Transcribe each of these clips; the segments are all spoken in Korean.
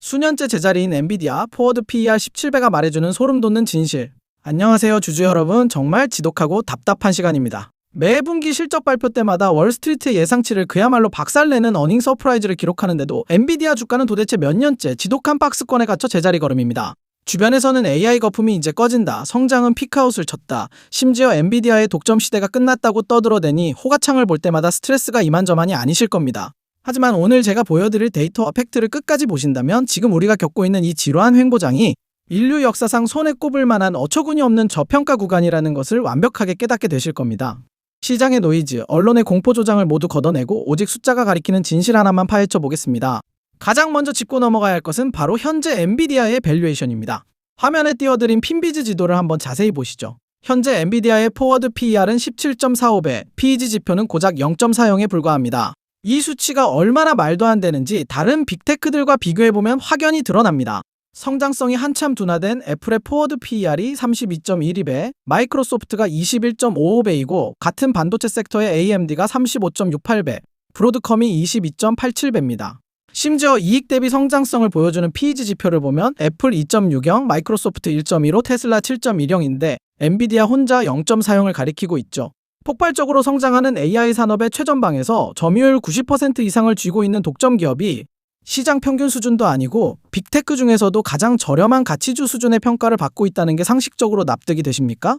수년째 제자리인 엔비디아 포워드 PER 17배가 말해주는 소름 돋는 진실. 안녕하세요 주주 여러분, 정말 지독하고 답답한 시간입니다. 매 분기 실적 발표 때마다 월스트리트의 예상치를 그야말로 박살내는 어닝 서프라이즈를 기록하는데도 엔비디아 주가는 도대체 몇 년째 지독한 박스권에 갇혀 제자리 걸음입니다. 주변에서는 AI 거품이 이제 꺼진다, 성장은 피크아웃을 쳤다, 심지어 엔비디아의 독점 시대가 끝났다고 떠들어대니 호가창을 볼 때마다 스트레스가 이만저만이 아니실 겁니다. 하지만 오늘 제가 보여드릴 데이터와 팩트를 끝까지 보신다면 지금 우리가 겪고 있는 이 지루한 횡보장이 인류 역사상 손에 꼽을 만한 어처구니 없는 저평가 구간이라는 것을 완벽하게 깨닫게 되실 겁니다. 시장의 노이즈, 언론의 공포 조장을 모두 걷어내고 오직 숫자가 가리키는 진실 하나만 파헤쳐 보겠습니다. 가장 먼저 짚고 넘어가야 할 것은 바로 현재 엔비디아의 밸류에이션입니다. 화면에 띄워드린 핀비즈 지도를 한번 자세히 보시죠. 현재 엔비디아의 포워드 PER은 17.45배, PEG 지표는 고작 0.40에 불과합니다. 이 수치가 얼마나 말도 안 되는지 다른 빅테크들과 비교해보면 확연히 드러납니다. 성장성이 한참 둔화된 애플의 포워드 PER이 32.12배, 마이크로소프트가 21.55배이고 같은 반도체 섹터의 AMD가 35.68배, 브로드컴이 22.87배입니다. 심지어 이익 대비 성장성을 보여주는 PEG 지표를 보면 애플 2.60, 마이크로소프트 1.15, 테슬라 7.10인데 엔비디아 혼자 0.40을 가리키고 있죠. 폭발적으로 성장하는 AI 산업의 최전방에서 점유율 90% 이상을 쥐고 있는 독점 기업이 시장 평균 수준도 아니고 빅테크 중에서도 가장 저렴한 가치주 수준의 평가를 받고 있다는 게 상식적으로 납득이 되십니까?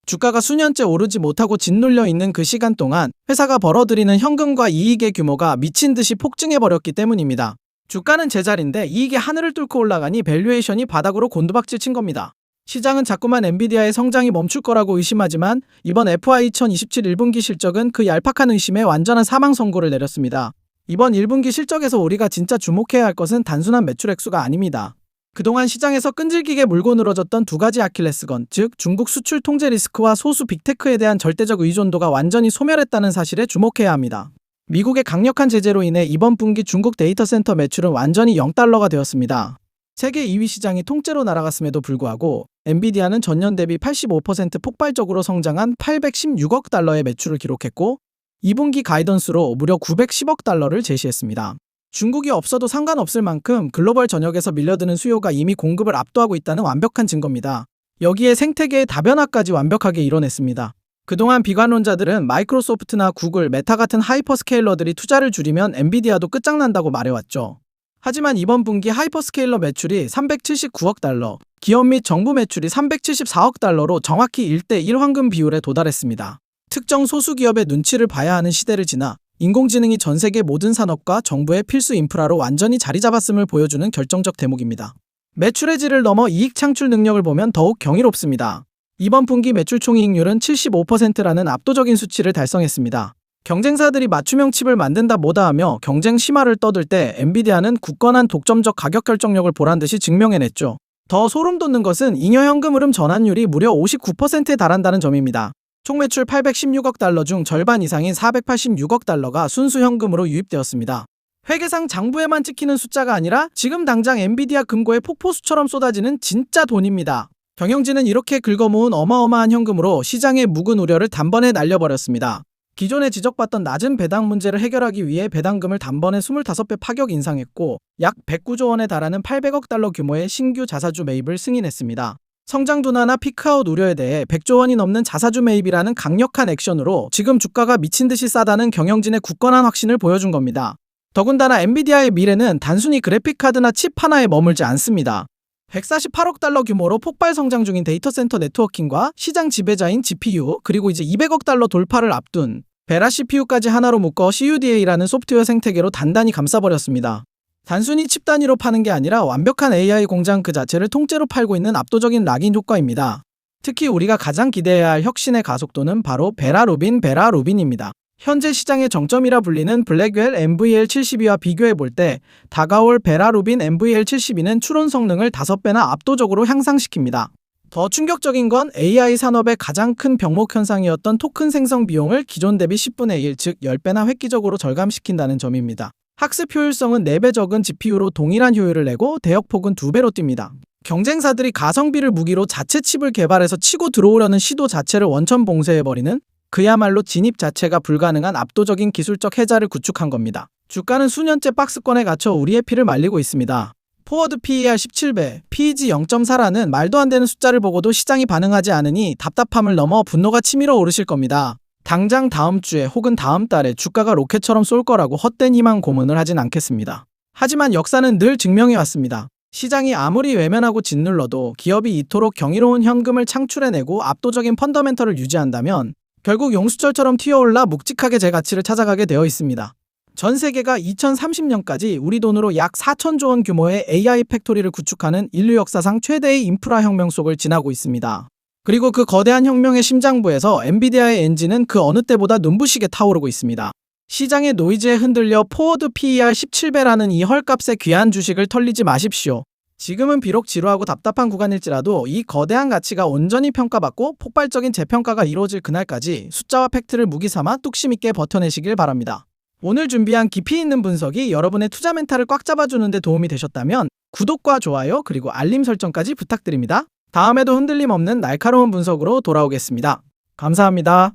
주가가 수년째 오르지 못하고 짓눌려 있는 그 시간 동안 회사가 벌어들이는 현금과 이익의 규모가 미친 듯이 폭증해버렸기 때문입니다. 주가는 제자리인데 이익이 하늘을 뚫고 올라가니 밸류에이션이 바닥으로 곤두박질 친 겁니다. 시장은 자꾸만 엔비디아의 성장이 멈출 거라고 의심하지만 이번 FY 2027 1분기 실적은 그 얄팍한 의심에 완전한 사망 선고를 내렸습니다. 이번 1분기 실적에서 우리가 진짜 주목해야 할 것은 단순한 매출 액수가 아닙니다. 그동안 시장에서 끈질기게 물고 늘어졌던 두 가지 아킬레스건, 즉 중국 수출 통제 리스크와 소수 빅테크에 대한 절대적 의존도가 완전히 소멸했다는 사실에 주목해야 합니다. 미국의 강력한 제재로 인해 이번 분기 중국 데이터 센터 매출은 완전히 0달러가 되었습니다. 세계 2위 시장이 통째로 날아갔음에도 불구하고 엔비디아는 전년 대비 85% 폭발적으로 성장한 816억 달러의 매출을 기록했고 2분기 가이던스로 무려 910억 달러를 제시했습니다. 중국이 없어도 상관없을 만큼 글로벌 전역에서 밀려드는 수요가 이미 공급을 압도하고 있다는 완벽한 증거입니다. 여기에 생태계의 다변화까지 완벽하게 이뤄냈습니다. 그동안 비관론자들은 마이크로소프트나 구글, 메타 같은 하이퍼스케일러들이 투자를 줄이면 엔비디아도 끝장난다고 말해왔죠. 하지만 이번 분기 하이퍼스케일러 매출이 379억 달러, 기업 및 정부 매출이 374억 달러로 정확히 1대1 황금 비율에 도달했습니다. 특정 소수 기업의 눈치를 봐야 하는 시대를 지나 인공지능이 전 세계 모든 산업과 정부의 필수 인프라로 완전히 자리 잡았음을 보여주는 결정적 대목입니다. 매출의 질을 넘어 이익 창출 능력을 보면 더욱 경이롭습니다. 이번 분기 매출 총이익률은 75%라는 압도적인 수치를 달성했습니다. 경쟁사들이 맞춤형 칩을 만든다 뭐다 하며 경쟁 심화를 떠들 때 엔비디아는 굳건한 독점적 가격 결정력을 보란듯이 증명해냈죠. 더 소름 돋는 것은 잉여 현금 흐름 전환율이 무려 59%에 달한다는 점입니다. 총 매출 816억 달러 중 절반 이상인 486억 달러가 순수 현금으로 유입되었습니다. 회계상 장부에만 찍히는 숫자가 아니라 지금 당장 엔비디아 금고에 폭포수처럼 쏟아지는 진짜 돈입니다. 경영진은 이렇게 긁어모은 어마어마한 현금으로 시장의 묵은 우려를 단번에 날려버렸습니다. 기존에 지적받던 낮은 배당 문제를 해결하기 위해 배당금을 단번에 25배 파격 인상했고 약 109조 원에 달하는 800억 달러 규모의 신규 자사주 매입을 승인했습니다. 성장 둔화나 피크아웃 우려에 대해 100조 원이 넘는 자사주 매입이라는 강력한 액션으로 지금 주가가 미친 듯이 싸다는 경영진의 굳건한 확신을 보여준 겁니다. 더군다나 엔비디아의 미래는 단순히 그래픽카드나 칩 하나에 머물지 않습니다. 148억 달러 규모로 폭발 성장 중인 데이터 센터 네트워킹과 시장 지배자인 GPU, 그리고 이제 200억 달러 돌파를 앞둔 베라 CPU까지 하나로 묶어 CUDA라는 소프트웨어 생태계로 단단히 감싸버렸습니다. 단순히 칩 단위로 파는 게 아니라 완벽한 AI 공장 그 자체를 통째로 팔고 있는 압도적인 락인 효과입니다. 특히 우리가 가장 기대해야 할 혁신의 가속도는 바로 베라 루빈입니다. 현재 시장의 정점이라 불리는 블랙웰 NVL72와 비교해볼 때 다가올 베라 루빈 NVL72는 추론 성능을 5배나 압도적으로 향상시킵니다. 더 충격적인 건 AI 산업의 가장 큰 병목 현상이었던 토큰 생성 비용을 기존 대비 10분의 1, 즉 10배나 획기적으로 절감시킨다는 점입니다. 학습 효율성은 4배 적은 GPU로 동일한 효율을 내고 대역폭은 2배로 뜁니다. 경쟁사들이 가성비를 무기로 자체 칩을 개발해서 치고 들어오려는 시도 자체를 원천 봉쇄해버리는 그야말로 진입 자체가 불가능한 압도적인 기술적 해자를 구축한 겁니다. 주가는 수년째 박스권에 갇혀 우리의 피를 말리고 있습니다. 포워드 PER 17배, PEG 0.4라는 말도 안 되는 숫자를 보고도 시장이 반응하지 않으니 답답함을 넘어 분노가 치밀어 오르실 겁니다. 당장 다음 주에 혹은 다음 달에 주가가 로켓처럼 쏠 거라고 헛된 희망 고문을 하진 않겠습니다. 하지만 역사는 늘 증명해 왔습니다. 시장이 아무리 외면하고 짓눌러도 기업이 이토록 경이로운 현금을 창출해내고 압도적인 펀더멘털을 유지한다면 결국 용수철처럼 튀어올라 묵직하게 제 가치를 찾아가게 되어 있습니다. 전 세계가 2030년까지 우리 돈으로 약 4천조 원 규모의 AI 팩토리를 구축하는 인류 역사상 최대의 인프라 혁명 속을 지나고 있습니다. 그리고 그 거대한 혁명의 심장부에서 엔비디아의 엔진은 그 어느 때보다 눈부시게 타오르고 있습니다. 시장의 노이즈에 흔들려 포워드 PER 17배라는 이 헐값의 귀한 주식을 털리지 마십시오. 지금은 비록 지루하고 답답한 구간일지라도 이 거대한 가치가 온전히 평가받고 폭발적인 재평가가 이루어질 그날까지 숫자와 팩트를 무기 삼아 뚝심 있게 버텨내시길 바랍니다. 오늘 준비한 깊이 있는 분석이 여러분의 투자 멘탈을 꽉 잡아주는 데 도움이 되셨다면 구독과 좋아요 그리고 알림 설정까지 부탁드립니다. 다음에도 흔들림 없는 날카로운 분석으로 돌아오겠습니다. 감사합니다.